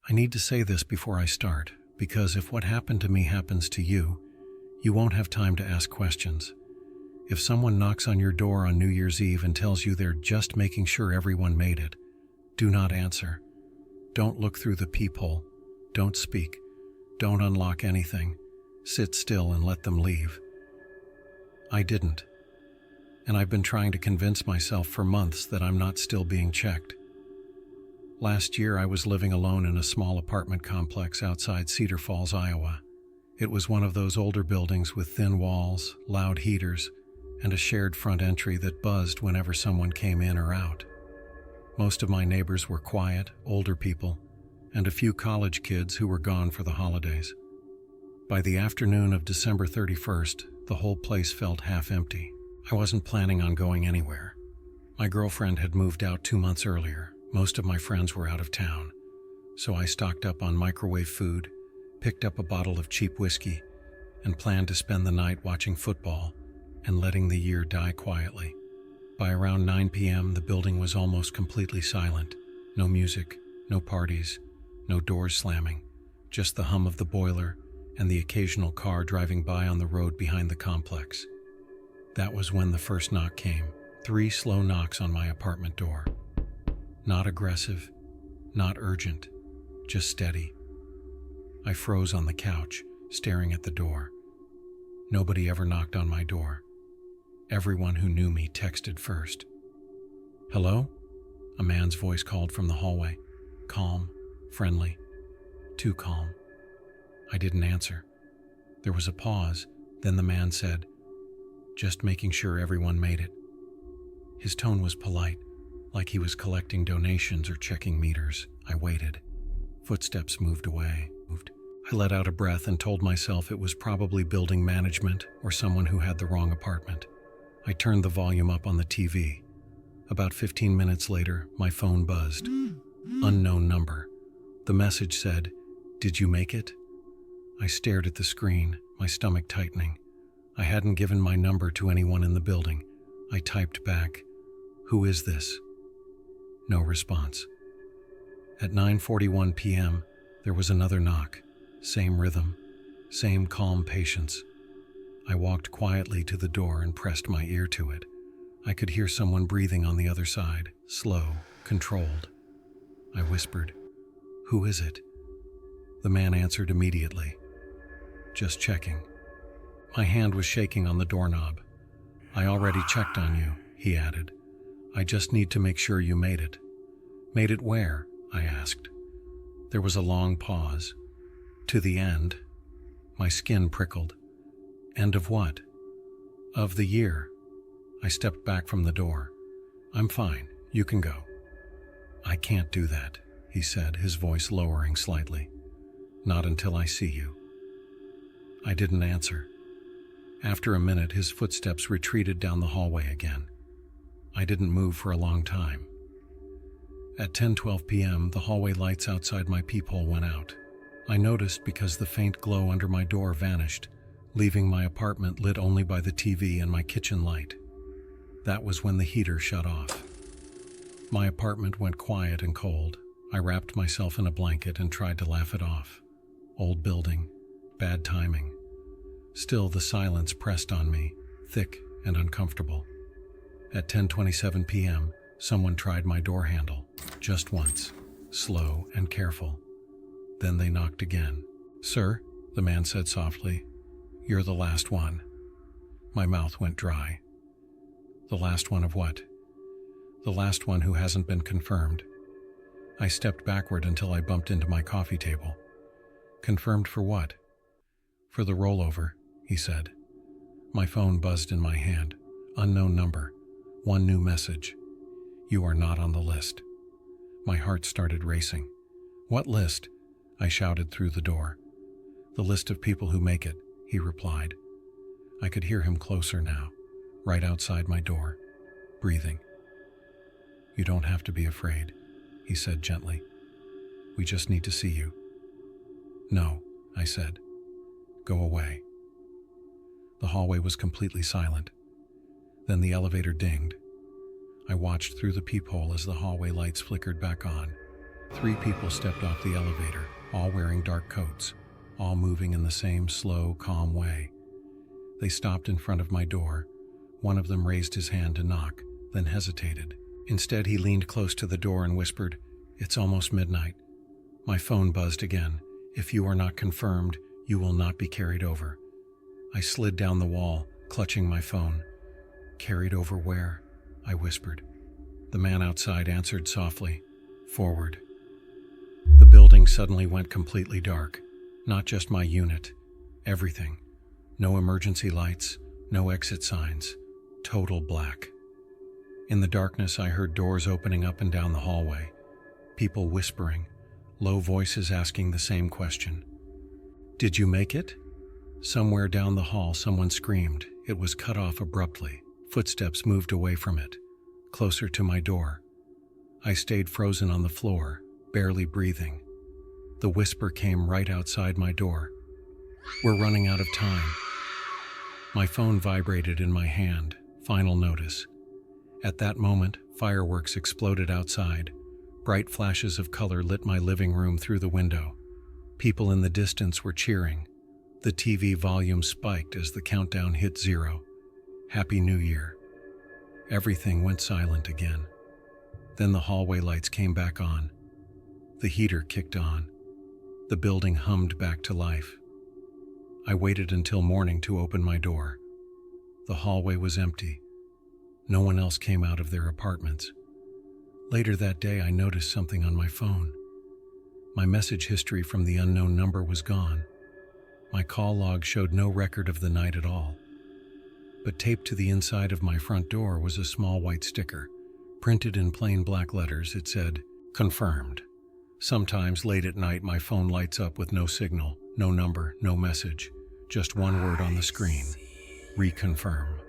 I need to say this before I start, because if what happened to me happens to you, you won't have time to ask questions. If someone knocks on your door on New Year's Eve and tells you they're just making sure everyone made it, do not answer. Don't look through the peephole. Don't speak. Don't unlock anything. Sit still and let them leave. I didn't. And I've been trying to convince myself for months that I'm not still being checked. Last year, I was living alone in a small apartment complex outside Cedar Falls, Iowa. It was one of those older buildings with thin walls, loud heaters, and a shared front entry that buzzed whenever someone came in or out. Most of my neighbors were quiet, older people, and a few college kids who were gone for the holidays. By the afternoon of December 31st, the whole place felt half empty. I wasn't planning on going anywhere. My girlfriend had moved out 2 months earlier. Most of my friends were out of town, so I stocked up on microwave food, picked up a bottle of cheap whiskey, and planned to spend the night watching football and letting the year die quietly. By around 9 p.m., the building was almost completely silent. No music, no parties, no doors slamming, just the hum of the boiler and the occasional car driving by on the road behind the complex. That was when the first knock came. 3 slow knocks on my apartment door. Not aggressive, not urgent, just steady. I froze on the couch, staring at the door. Nobody ever knocked on my door. Everyone who knew me texted first. "Hello?" A man's voice called from the hallway. Calm, friendly, too calm. I didn't answer. There was a pause, then the man said, "Just making sure everyone made it." His tone was polite, like he was collecting donations or checking meters. I waited. Footsteps moved away. I let out a breath and told myself it was probably building management or someone who had the wrong apartment. I turned the volume up on the TV. About 15 minutes later, my phone buzzed. Unknown number. The message said, "Did you make it?" I stared at the screen, my stomach tightening. I hadn't given my number to anyone in the building. I typed back, "Who is this?" No response. At 9:41 p.m., there was another knock. Same rhythm, same calm patience. I walked quietly to the door and pressed my ear to it. I could hear someone breathing on the other side, slow, controlled. I whispered, "Who is it?" The man answered immediately. "Just checking." My hand was shaking on the doorknob. "I already checked on you," he added. "I just need to make sure you made it." "Made it where?" I asked. There was a long pause. "To the end." My skin prickled. "End of what?" "Of the year." I stepped back from the door. "I'm fine. You can go." "I can't do that," he said, his voice lowering slightly. "Not until I see you." I didn't answer. After a minute, his footsteps retreated down the hallway again. I didn't move for a long time. At 10:12 p.m., the hallway lights outside my peephole went out. I noticed because the faint glow under my door vanished, leaving my apartment lit only by the TV and my kitchen light. That was when the heater shut off. My apartment went quiet and cold. I wrapped myself in a blanket and tried to laugh it off. Old building, bad timing. Still, the silence pressed on me, thick and uncomfortable. At 10:27 p.m., someone tried my door handle, just once, slow and careful. Then they knocked again. "Sir," the man said softly, "you're the last one." My mouth went dry. The last one of what? The last one who hasn't been confirmed. I stepped backward until I bumped into my coffee table. "Confirmed for what?" "For the rollover," he said. My phone buzzed in my hand. Unknown number. One new message. "You are not on the list." My heart started racing. "What list?" I shouted through the door. "The list of people who make it," he replied. I could hear him closer now, right outside my door, breathing. "You don't have to be afraid," he said gently. "We just need to see you." "No," I said. "Go away." The hallway was completely silent. Then the elevator dinged. I watched through the peephole as the hallway lights flickered back on. 3 people stepped off the elevator, all wearing dark coats, all moving in the same slow, calm way. They stopped in front of my door. One of them raised his hand to knock, then hesitated. Instead, he leaned close to the door and whispered, "It's almost midnight." My phone buzzed again. "If you are not confirmed, you will not be carried over." I slid down the wall, clutching my phone. "Carried over where?" I whispered. The man outside answered softly, "Forward." The building suddenly went completely dark. Not just my unit, everything. No emergency lights, no exit signs, total black. In the darkness, I heard doors opening up and down the hallway, people whispering, low voices asking the same question. "Did you make it?" Somewhere down the hall, someone screamed. It was cut off abruptly. Footsteps moved away from it, closer to my door. I stayed frozen on the floor, barely breathing. The whisper came right outside my door. "We're running out of time." My phone vibrated in my hand. Final notice. At that moment, fireworks exploded outside. Bright flashes of color lit my living room through the window. People in the distance were cheering. The TV volume spiked as the countdown hit 0. Happy New Year. Everything went silent again. Then the hallway lights came back on. The heater kicked on. The building hummed back to life. I waited until morning to open my door. The hallway was empty. No one else came out of their apartments. Later that day, I noticed something on my phone. My message history from the unknown number was gone. My call log showed no record of the night at all. But taped to the inside of my front door was a small white sticker. Printed in plain black letters, it said, "Confirmed." Sometimes late at night, my phone lights up with no signal, no number, no message. Just one word on the screen: reconfirm.